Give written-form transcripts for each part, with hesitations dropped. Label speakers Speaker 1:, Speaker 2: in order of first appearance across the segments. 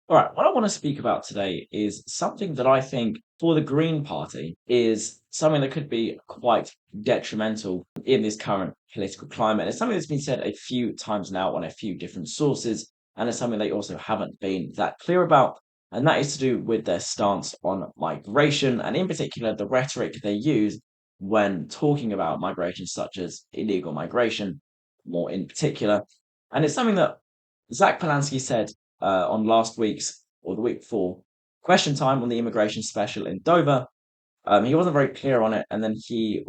Speaker 1: All right, what I want to speak about today is something that I think for the Green Party is something that could be quite detrimental in this current political climate. It's something that's been said a few times now on a few different sources, and it's something they also haven't been that clear about. And that is to do with their stance on migration, and in particular, the rhetoric they use when talking about migration, such as illegal migration, more in particular. And it's something that Zack Polanski said on last week's or the week before question time on the immigration special in Dover. He wasn't very clear on it, and then he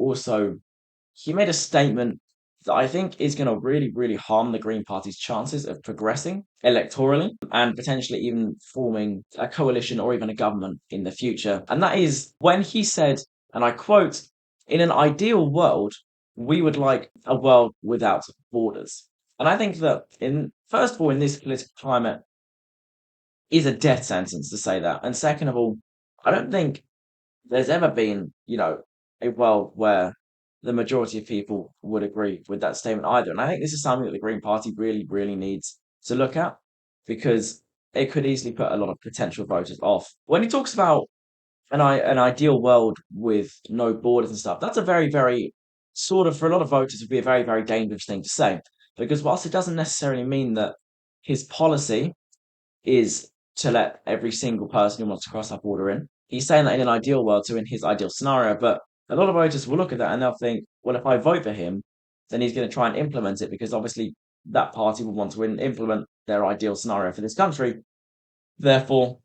Speaker 1: made a statement that I think is going to really harm the Green Party's chances of progressing electorally and potentially even forming a coalition or even a government in the future. And that is when he said, and I quote, "In an ideal world, we would like a world without borders." And I think that in first of all, in this political climate, is a death sentence to say that. And second of all, I don't think there's ever been, a world where the majority of people would agree with that statement either. And I think this is something that the Green Party really needs to look at because it could easily put a lot of potential voters off. When he talks about an ideal world with no borders and stuff, that's a very sort of for a lot of voters would be a very dangerous thing to say. Because whilst it doesn't necessarily mean that his policy is to let every single person who wants to cross that border in. He's saying that in an ideal world, so in his ideal scenario, but a lot of voters will look at that and they'll think, well, if I vote for him, then he's going to try and implement it because obviously that party will want to implement their ideal scenario for this country. Therefore,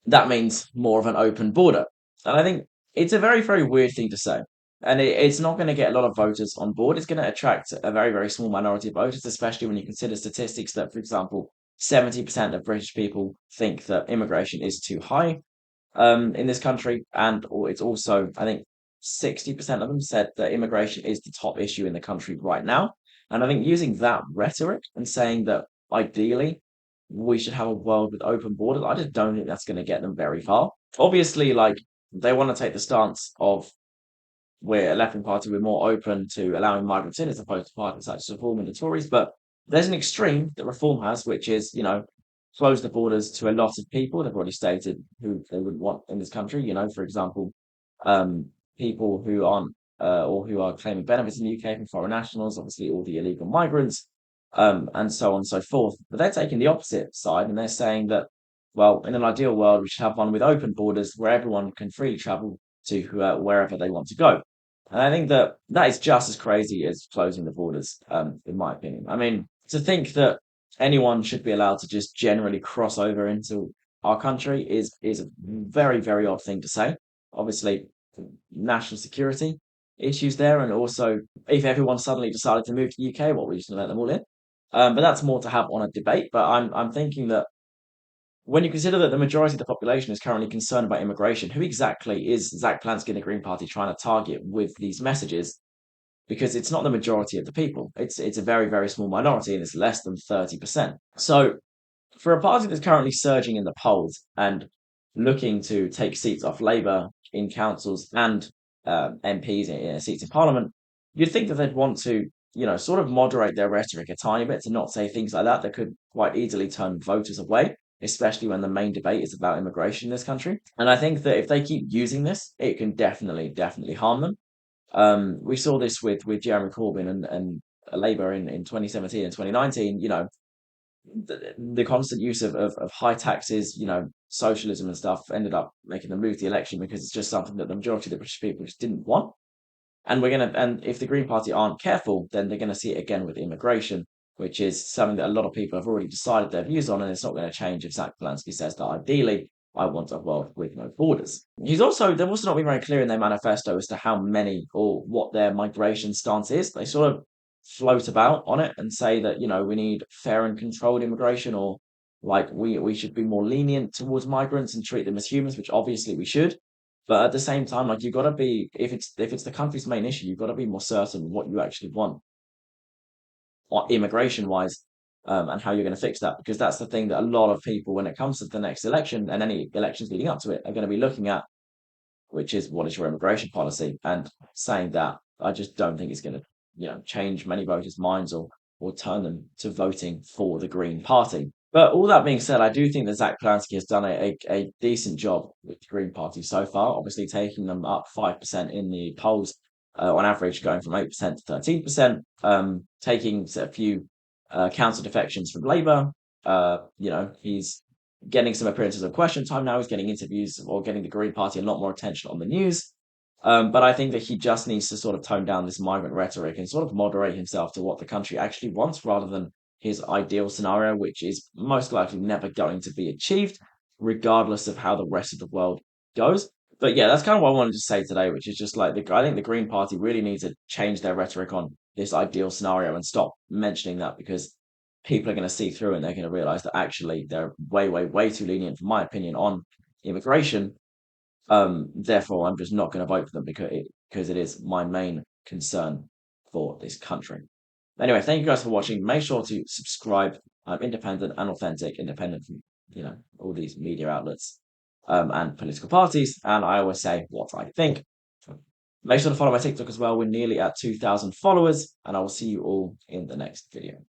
Speaker 1: that means more of an open border. And I think it's a very weird thing to say. And it's not going to get a lot of voters on board. It's going to attract a very small minority of voters, especially when you consider statistics that, for example, 70% of British people think that immigration is too high in this country. And or it's also, I think, 60% of them said that immigration is the top issue in the country right now. And I think using that rhetoric and saying that ideally we should have a world with open borders. I just don't think that's going to get them very far. Obviously, like they want to take the stance of we're a left-wing party, we're more open to allowing migrants in as opposed to parties such as Reform and the Tories. But there's an extreme that Reform has, which is, close the borders to a lot of people. They've already stated who they would want in this country. For example, people who aren't or who are claiming benefits in the UK from foreign nationals, obviously all the illegal migrants, and so on and so forth. But they're taking the opposite side and they're saying that, well, in an ideal world, we should have one with open borders where everyone can freely travel to wherever they want to go. And I think that that is just as crazy as closing the borders, in my opinion. I mean, to think that anyone should be allowed to just generally cross over into our country is a very odd thing to say. Obviously, national security issues there, and also if everyone suddenly decided to move to the UK, what we just gonna let them all in? But that's more to have on a debate. But I'm thinking that when you consider that the majority of the population is currently concerned about immigration, who exactly is Zach Plansky and the Green Party trying to target with these messages? Because it's not the majority of the people. It's a very small minority, and it's less than 30%. So for a party that's currently surging in the polls and looking to take seats off Labour in councils and MPs in seats in Parliament, you'd think that they'd want to, sort of moderate their rhetoric a tiny bit to not say things like that could quite easily turn voters away, especially when the main debate is about immigration in this country. And I think that if they keep using this, it can definitely harm them. We saw this with Jeremy Corbyn and Labour in 2017 and 2019. The constant use of high taxes, socialism and stuff ended up making them lose the election because it's just something that the majority of the British people just didn't want. And if the Green Party aren't careful, then they're gonna see it again with immigration, which is something that a lot of people have already decided their views on, and it's not going to change if Zach Polanski says that ideally I want a world with no borders. They've also not been very clear in their manifesto as to how many or what their migration stance is. They sort of float about on it and say that, we need fair and controlled immigration, or like we should be more lenient towards migrants and treat them as humans, which obviously we should. But at the same time, like you've got to be, if it's the country's main issue, you've got to be more certain what you actually want, immigration wise, and how you're going to fix that, because that's the thing that a lot of people, when it comes to the next election and any elections leading up to it, are going to be looking at, which is what is your immigration policy, and saying that I just don't think it's going to, change many voters' minds or turn them to voting for the Green Party. But all that being said, I do think that Zack Polanski has done a decent job with the Green Party so far, obviously taking them up 5% in the polls on average, going from 8% to 13%, taking a few council defections from Labour. He's getting some appearances of Question Time now. He's getting interviews or getting the Green Party a lot more attention on the news. But I think that he just needs to sort of tone down this migrant rhetoric and sort of moderate himself to what the country actually wants rather than his ideal scenario, which is most likely never going to be achieved, regardless of how the rest of the world goes. But yeah, that's kind of what I wanted to say today, which is just like I think the Green Party really needs to change their rhetoric on this ideal scenario and stop mentioning that because people are going to see through and they're going to realize that actually they're way, way, way too lenient, in my opinion, on immigration. Therefore, I'm just not going to vote for them because it is my main concern for this country. Anyway, thank you guys for watching. Make sure to subscribe. I'm independent and authentic, independent from all these media outlets and political parties. And I always say what I think. Make sure to follow my TikTok as well. We're nearly at 2,000 followers, and I will see you all in the next video.